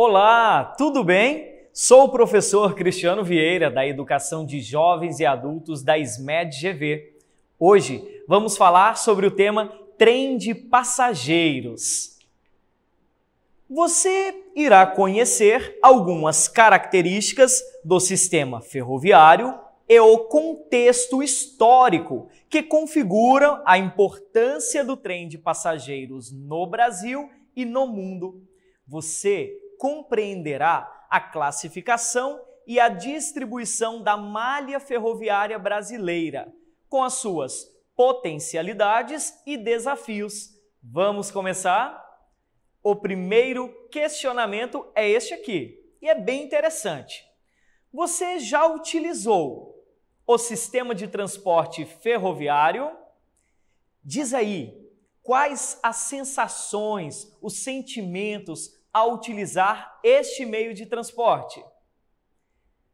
Olá, tudo bem? Sou o professor Cristiano Vieira, da Educação de Jovens e Adultos da SMED-GV. Hoje vamos falar sobre o tema trem de passageiros. Você irá conhecer algumas características do sistema ferroviário e o contexto histórico que configuram a importância do trem de passageiros no Brasil e no mundo. Você compreenderá a classificação e a distribuição da malha ferroviária brasileira, com as suas potencialidades e desafios. Vamos começar? O primeiro questionamento é este aqui, e é bem interessante. Você já utilizou o sistema de transporte ferroviário? Diz aí, quais as sensações, os sentimentos ao utilizar este meio de transporte?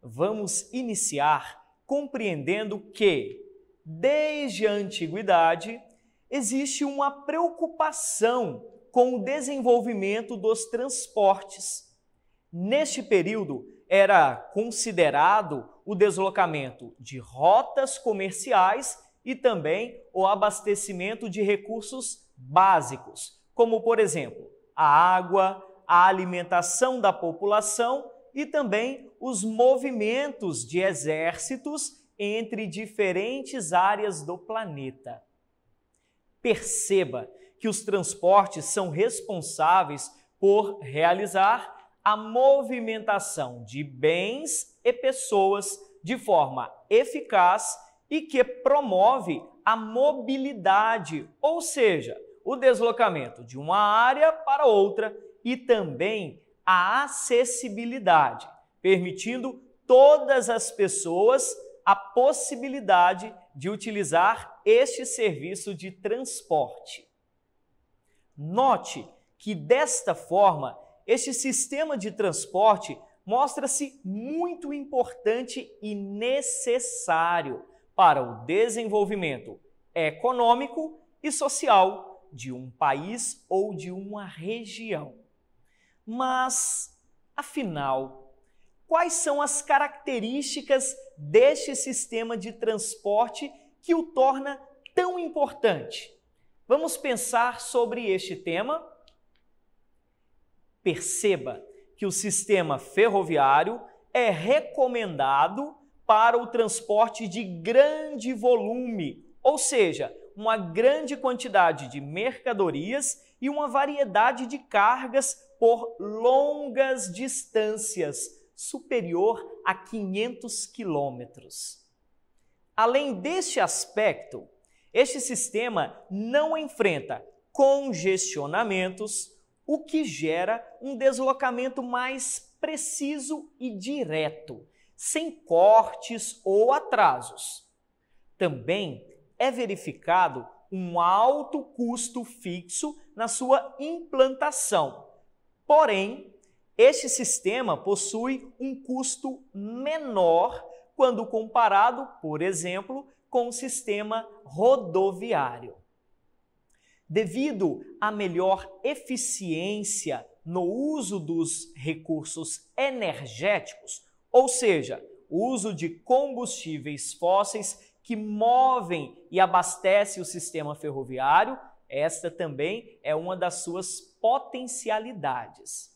Vamos iniciar compreendendo que, desde a antiguidade, existe uma preocupação com o desenvolvimento dos transportes. Neste período, era considerado o deslocamento de rotas comerciais e também o abastecimento de recursos básicos, como, por exemplo, a água, a alimentação da população e também os movimentos de exércitos entre diferentes áreas do planeta. Perceba que os transportes são responsáveis por realizar a movimentação de bens e pessoas de forma eficaz e que promove a mobilidade, ou seja, o deslocamento de uma área para outra e também a acessibilidade, permitindo todas as pessoas a possibilidade de utilizar este serviço de transporte. Note que, desta forma, este sistema de transporte mostra-se muito importante e necessário para o desenvolvimento econômico e social de um país ou de uma região. Mas, afinal, quais são as características deste sistema de transporte que o torna tão importante? Vamos pensar sobre este tema? Perceba que o sistema ferroviário é recomendado para o transporte de grande volume, ou seja, uma grande quantidade de mercadorias e uma variedade de cargas por longas distâncias, superior a 500 quilômetros. Além deste aspecto, este sistema não enfrenta congestionamentos, o que gera um deslocamento mais preciso e direto, sem cortes ou atrasos. Também é verificado um alto custo fixo na sua implantação. Porém, este sistema possui um custo menor quando comparado, por exemplo, com o sistema rodoviário. Devido à melhor eficiência no uso dos recursos energéticos, ou seja, o uso de combustíveis fósseis que movem e abastecem o sistema ferroviário, esta também é uma das suas potencialidades.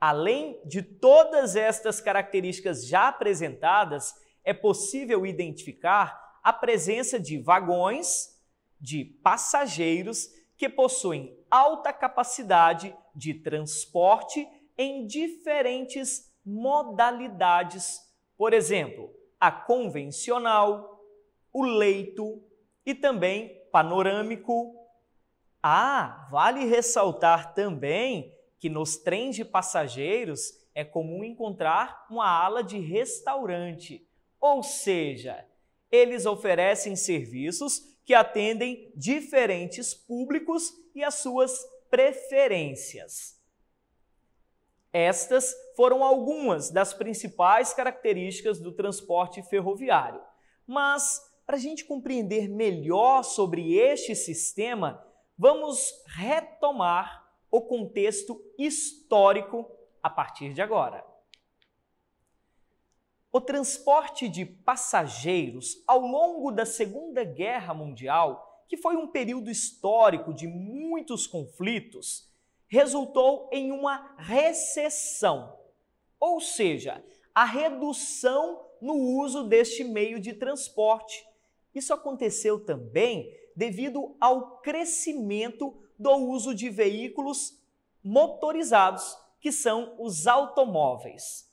Além de todas estas características já apresentadas, é possível identificar a presença de vagões, de passageiros que possuem alta capacidade de transporte em diferentes modalidades, por exemplo, a convencional, o leito e também panorâmico. Vale ressaltar também que nos trens de passageiros é comum encontrar uma ala de restaurante, ou seja, eles oferecem serviços que atendem diferentes públicos e as suas preferências. Estas foram algumas das principais características do transporte ferroviário. Mas, para a gente compreender melhor sobre este sistema, vamos retomar o contexto histórico a partir de agora. O transporte de passageiros ao longo da Segunda Guerra Mundial, que foi um período histórico de muitos conflitos, resultou em uma recessão, ou seja, a redução no uso deste meio de transporte. Isso aconteceu também devido ao crescimento do uso de veículos motorizados, que são os automóveis.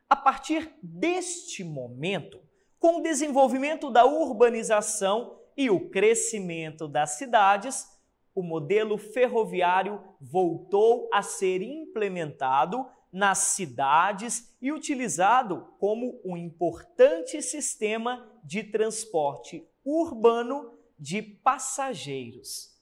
A partir deste momento, com o desenvolvimento da urbanização e o crescimento das cidades, o modelo ferroviário voltou a ser implementado nas cidades e utilizado como um importante sistema de transporte urbano de passageiros.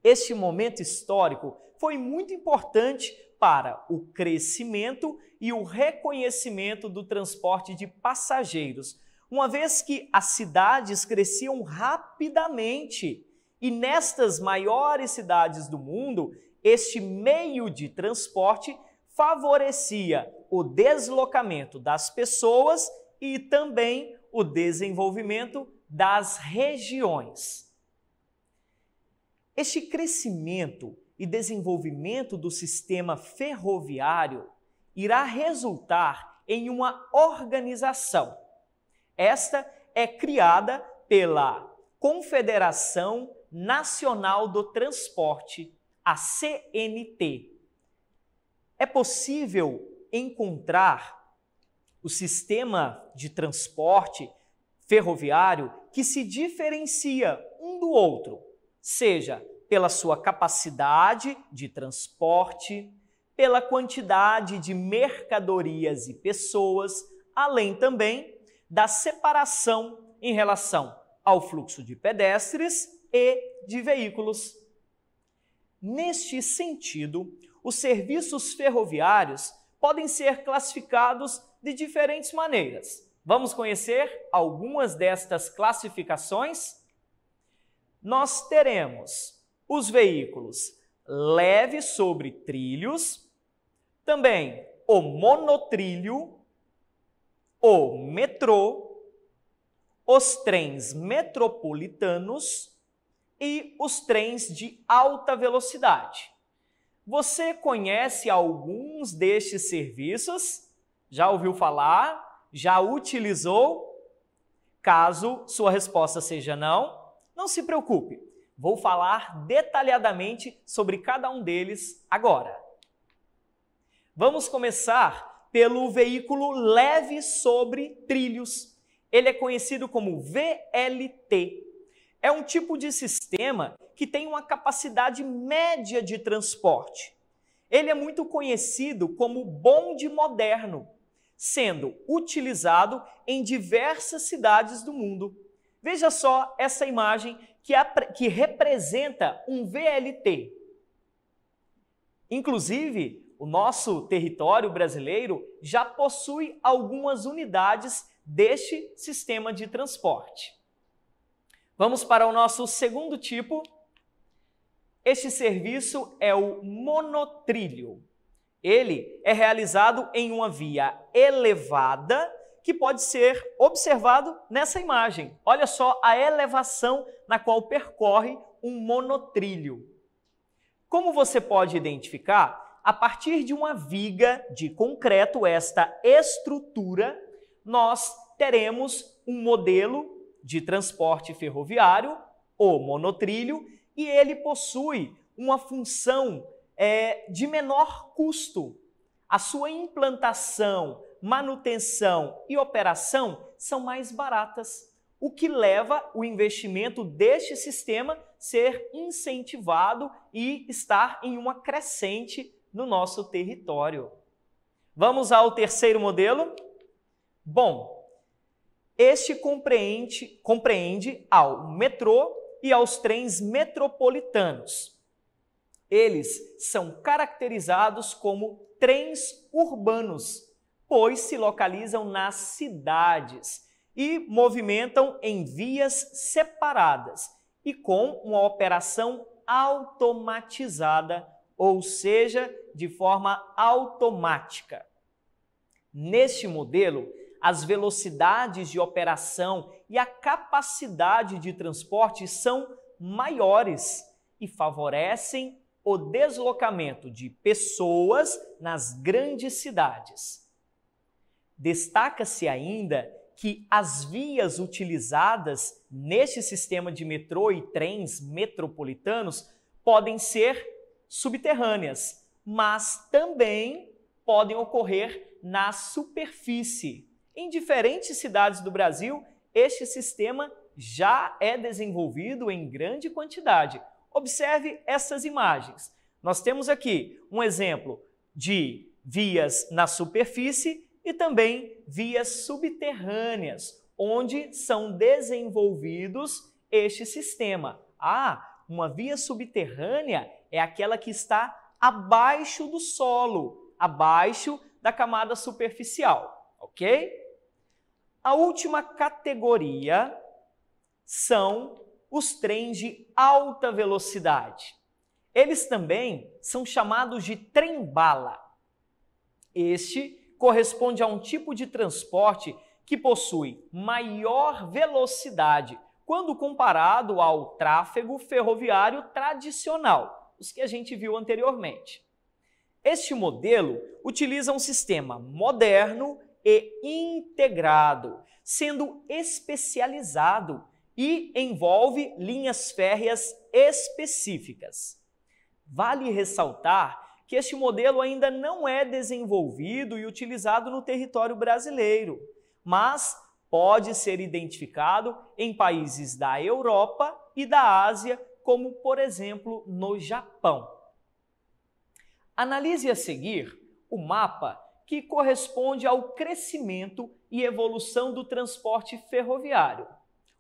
Este momento histórico foi muito importante para o crescimento e o reconhecimento do transporte de passageiros, uma vez que as cidades cresciam rapidamente e nestas maiores cidades do mundo, este meio de transporte favorecia o deslocamento das pessoas e também o desenvolvimento das regiões. Este crescimento e desenvolvimento do sistema ferroviário irá resultar em uma organização. Esta é criada pela Confederação Nacional do Transporte, a CNT. É possível encontrar o sistema de transporte ferroviário que se diferencia um do outro, seja pela sua capacidade de transporte, pela quantidade de mercadorias e pessoas, além também da separação em relação ao fluxo de pedestres e de veículos. Neste sentido, os serviços ferroviários podem ser classificados de diferentes maneiras. Vamos conhecer algumas destas classificações? Nós teremos os veículos leves sobre trilhos, também o monotrilho, o metrô, os trens metropolitanos e os trens de alta velocidade. Você conhece alguns destes serviços? Já ouviu falar? Já utilizou? Caso sua resposta seja não, não se preocupe. Vou falar detalhadamente sobre cada um deles agora. Vamos começar pelo veículo leve sobre trilhos. Ele é conhecido como VLT. É um tipo de sistema que tem uma capacidade média de transporte. Ele é muito conhecido como bonde moderno, sendo utilizado em diversas cidades do mundo. Veja só essa imagem que representa um VLT. Inclusive, o nosso território brasileiro já possui algumas unidades deste sistema de transporte. Vamos para o nosso segundo tipo. Este serviço é o monotrilho. Ele é realizado em uma via elevada que pode ser observado nessa imagem. Olha só a elevação na qual percorre um monotrilho. Como você pode identificar, a partir de uma viga de concreto, esta estrutura, nós teremos um modelo de transporte ferroviário, o monotrilho, e ele possui uma função de menor custo. A sua implantação, manutenção e operação são mais baratas, o que leva o investimento deste sistema a ser incentivado e estar em uma crescente no nosso território. Vamos ao terceiro modelo? Bom, este compreende ao metrô e aos trens metropolitanos. Eles são caracterizados como trens urbanos, pois se localizam nas cidades e movimentam em vias separadas e com uma operação automatizada, ou seja, de forma automática. Neste modelo, as velocidades de operação e a capacidade de transporte são maiores e favorecem o deslocamento de pessoas nas grandes cidades. Destaca-se ainda que as vias utilizadas neste sistema de metrô e trens metropolitanos podem ser subterrâneas, mas também podem ocorrer na superfície. Em diferentes cidades do Brasil, este sistema já é desenvolvido em grande quantidade. Observe essas imagens. Nós temos aqui um exemplo de vias na superfície e também vias subterrâneas, onde são desenvolvidos este sistema. Uma via subterrânea é aquela que está abaixo do solo, abaixo da camada superficial, ok? A última categoria são os trens de alta velocidade. Eles também são chamados de trem-bala. Este corresponde a um tipo de transporte que possui maior velocidade quando comparado ao tráfego ferroviário tradicional, os que a gente viu anteriormente. Este modelo utiliza um sistema moderno e integrado, sendo especializado e envolve linhas férreas específicas. Vale ressaltar que este modelo ainda não é desenvolvido e utilizado no território brasileiro, mas pode ser identificado em países da Europa e da Ásia, como, por exemplo, no Japão. Analise a seguir o mapa que corresponde ao crescimento e evolução do transporte ferroviário.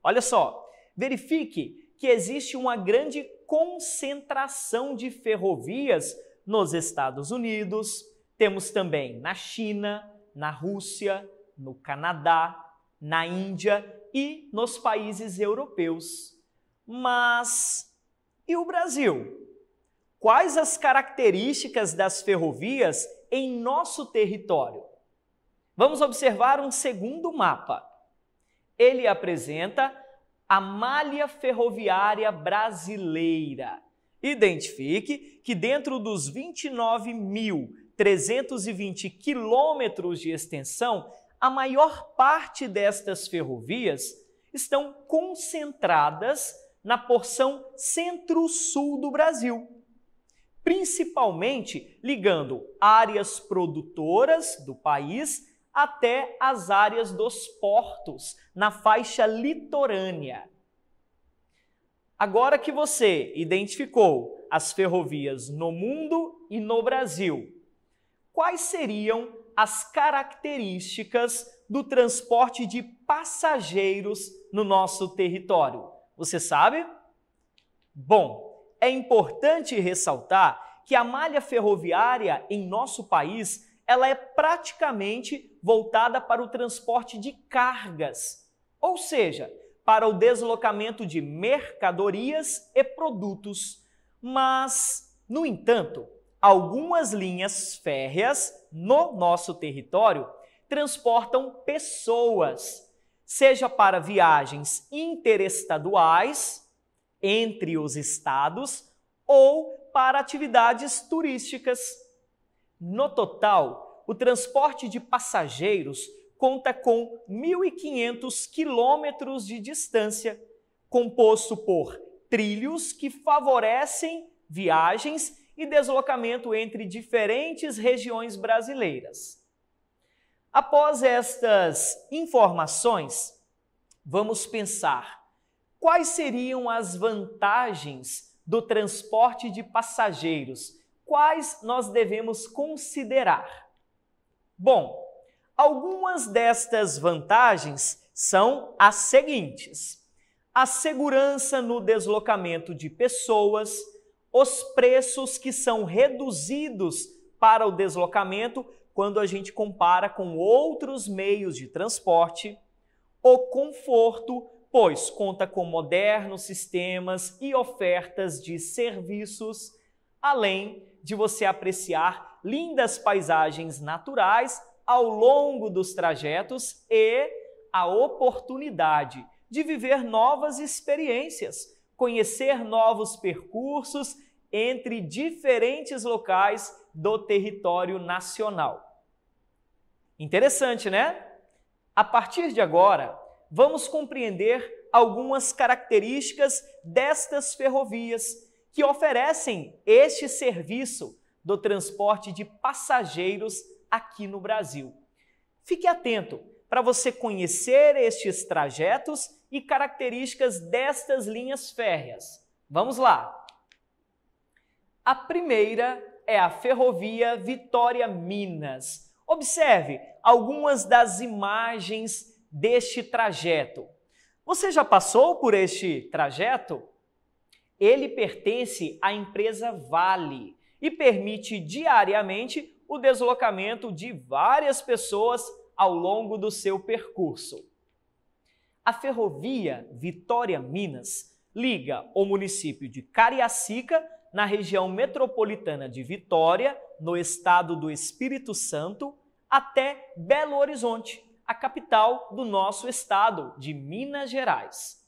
Olha só, verifique que existe uma grande concentração de ferrovias nos Estados Unidos, temos também na China, na Rússia, no Canadá, na Índia e nos países europeus. Mas e o Brasil? Quais as características das ferrovias em nosso território? Vamos observar um segundo mapa. Ele apresenta a malha ferroviária brasileira. Identifique que dentro dos 29.320 quilômetros de extensão, a maior parte destas ferrovias estão concentradas na porção centro-sul do Brasil, principalmente ligando áreas produtoras do país até as áreas dos portos, na faixa litorânea. Agora que você identificou as ferrovias no mundo e no Brasil, quais seriam as características do transporte de passageiros no nosso território? Você sabe? Bom, é importante ressaltar que a malha ferroviária em nosso país ela é praticamente voltada para o transporte de cargas, ou seja, para o deslocamento de mercadorias e produtos. Mas, no entanto, algumas linhas férreas no nosso território transportam pessoas, seja para viagens interestaduais entre os estados ou para atividades turísticas. No total, o transporte de passageiros conta com 1.500 quilômetros de distância, composto por trilhos que favorecem viagens e deslocamento entre diferentes regiões brasileiras. Após estas informações, vamos pensar quais seriam as vantagens do transporte de passageiros, quais nós devemos considerar. Bom, algumas destas vantagens são as seguintes: a segurança no deslocamento de pessoas, os preços que são reduzidos para o deslocamento quando a gente compara com outros meios de transporte, o conforto, pois conta com modernos sistemas e ofertas de serviços, além de você apreciar lindas paisagens naturais ao longo dos trajetos e a oportunidade de viver novas experiências, conhecer novos percursos entre diferentes locais do território nacional. Interessante, né? A partir de agora, vamos compreender algumas características destas ferrovias que oferecem este serviço do transporte de passageiros aqui no Brasil. Fique atento para você conhecer estes trajetos e características destas linhas férreas. Vamos lá! A primeira é a Ferrovia Vitória-Minas. Observe algumas das imagens deste trajeto. Você já passou por este trajeto? Ele pertence à empresa Vale e permite diariamente o deslocamento de várias pessoas ao longo do seu percurso. A Ferrovia Vitória-Minas liga o município de Cariacica, na região metropolitana de Vitória, no estado do Espírito Santo, até Belo Horizonte, a capital do nosso estado, de Minas Gerais.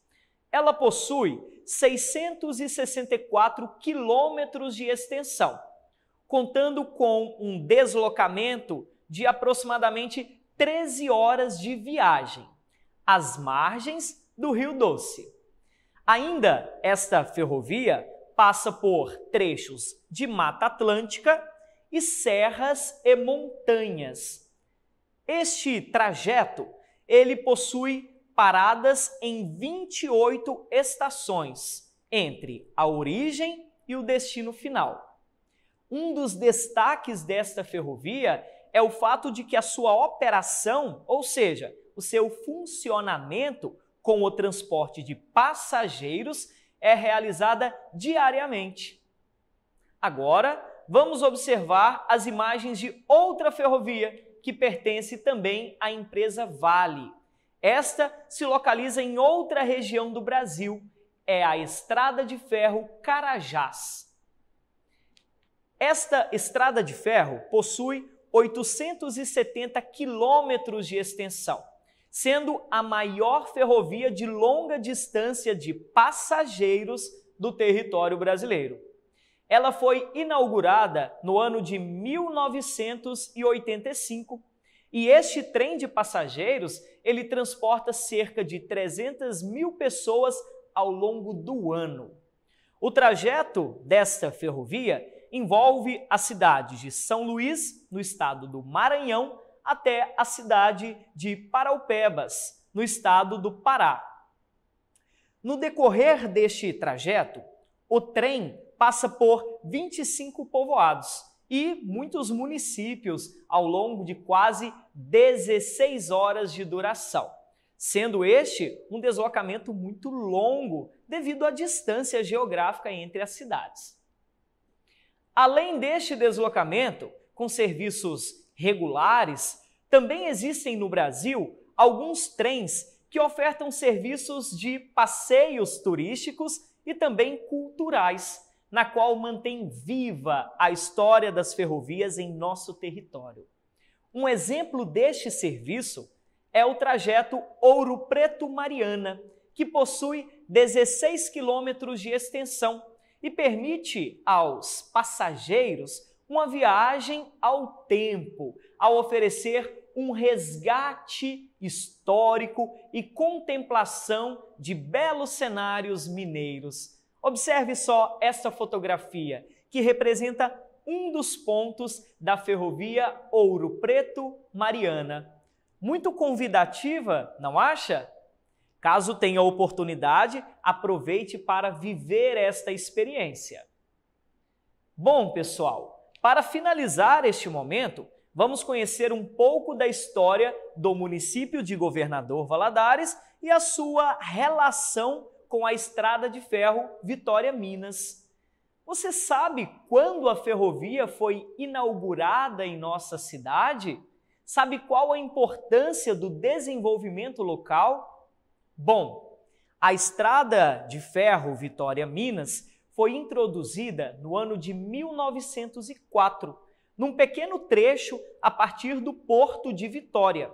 Ela possui 664 quilômetros de extensão, contando com um deslocamento de aproximadamente 13 horas de viagem, às margens do Rio Doce. Ainda esta ferrovia passa por trechos de Mata Atlântica e serras e montanhas. Este trajeto, ele possui paradas em 28 estações, entre a origem e o destino final. Um dos destaques desta ferrovia é o fato de que a sua operação, ou seja, o seu funcionamento com o transporte de passageiros, é realizada diariamente. Agora, vamos observar as imagens de outra ferrovia que pertence também à empresa Vale. Esta se localiza em outra região do Brasil, é a Estrada de Ferro Carajás. Esta estrada de ferro possui 870 quilômetros de extensão, sendo a maior ferrovia de longa distância de passageiros do território brasileiro. Ela foi inaugurada no ano de 1985 e este trem de passageiros, ele transporta cerca de 300 mil pessoas ao longo do ano. O trajeto desta ferrovia envolve a cidade de São Luís, no estado do Maranhão, até a cidade de Paraupebas, no estado do Pará. No decorrer deste trajeto, o trem passa por 25 povoados e muitos municípios ao longo de quase 16 horas de duração, sendo este um deslocamento muito longo devido à distância geográfica entre as cidades. Além deste deslocamento, com serviços regulares, também existem no Brasil alguns trens que ofertam serviços de passeios turísticos e também culturais, na qual mantém viva a história das ferrovias em nosso território. Um exemplo deste serviço é o trajeto Ouro Preto-Mariana, que possui 16 quilômetros de extensão e permite aos passageiros uma viagem ao tempo, ao oferecer um resgate histórico e contemplação de belos cenários mineiros. Observe só esta fotografia, que representa um dos pontos da ferrovia Ouro Preto-Mariana. Muito convidativa, não acha? Caso tenha oportunidade, aproveite para viver esta experiência. Bom, pessoal, para finalizar este momento, vamos conhecer um pouco da história do município de Governador Valadares e a sua relação com a Estrada de Ferro Vitória-Minas. Você sabe quando a ferrovia foi inaugurada em nossa cidade? Sabe qual a importância do desenvolvimento local? Bom, a Estrada de Ferro Vitória-Minas foi introduzida no ano de 1904, num pequeno trecho a partir do Porto de Vitória,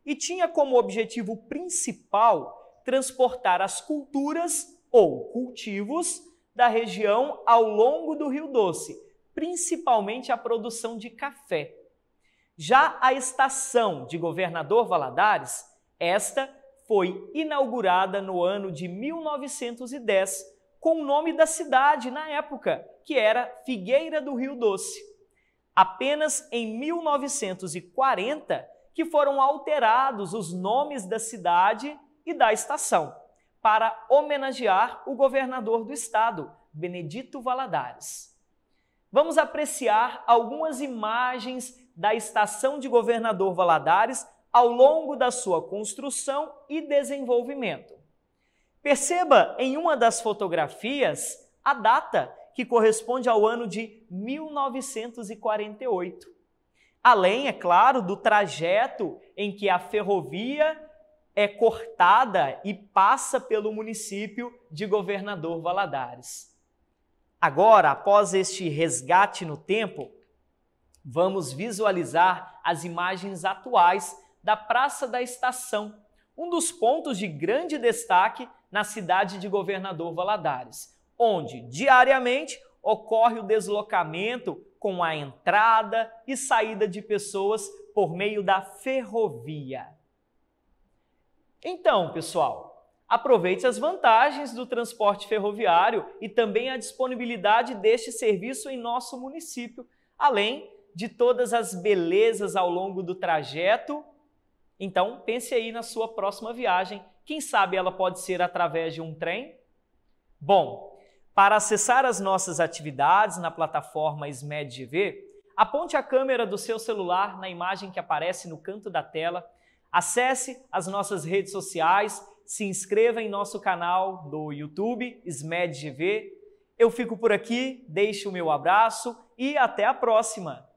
e tinha como objetivo principal transportar as culturas ou cultivos da região ao longo do Rio Doce, principalmente a produção de café. Já a estação de Governador Valadares, esta foi inaugurada no ano de 1910, com o nome da cidade na época, que era Figueira do Rio Doce. Apenas em 1940 que foram alterados os nomes da cidade e da estação, para homenagear o governador do estado, Benedito Valadares. Vamos apreciar algumas imagens da estação de Governador Valadares ao longo da sua construção e desenvolvimento. Perceba em uma das fotografias a data, que corresponde ao ano de 1948. Além, é claro, do trajeto em que a ferrovia é cortada e passa pelo município de Governador Valadares. Agora, após este resgate no tempo, vamos visualizar as imagens atuais da Praça da Estação, um dos pontos de grande destaque na cidade de Governador Valadares, onde diariamente ocorre o deslocamento com a entrada e saída de pessoas por meio da ferrovia. Então, pessoal, aproveite as vantagens do transporte ferroviário e também a disponibilidade deste serviço em nosso município, além de todas as belezas ao longo do trajeto. Então, pense aí na sua próxima viagem. Quem sabe ela pode ser através de um trem? Bom, para acessar as nossas atividades na plataforma SMED-GV, aponte a câmera do seu celular na imagem que aparece no canto da tela, acesse as nossas redes sociais, se inscreva em nosso canal do YouTube, SMED-GV. Eu fico por aqui, deixo o meu abraço e até a próxima!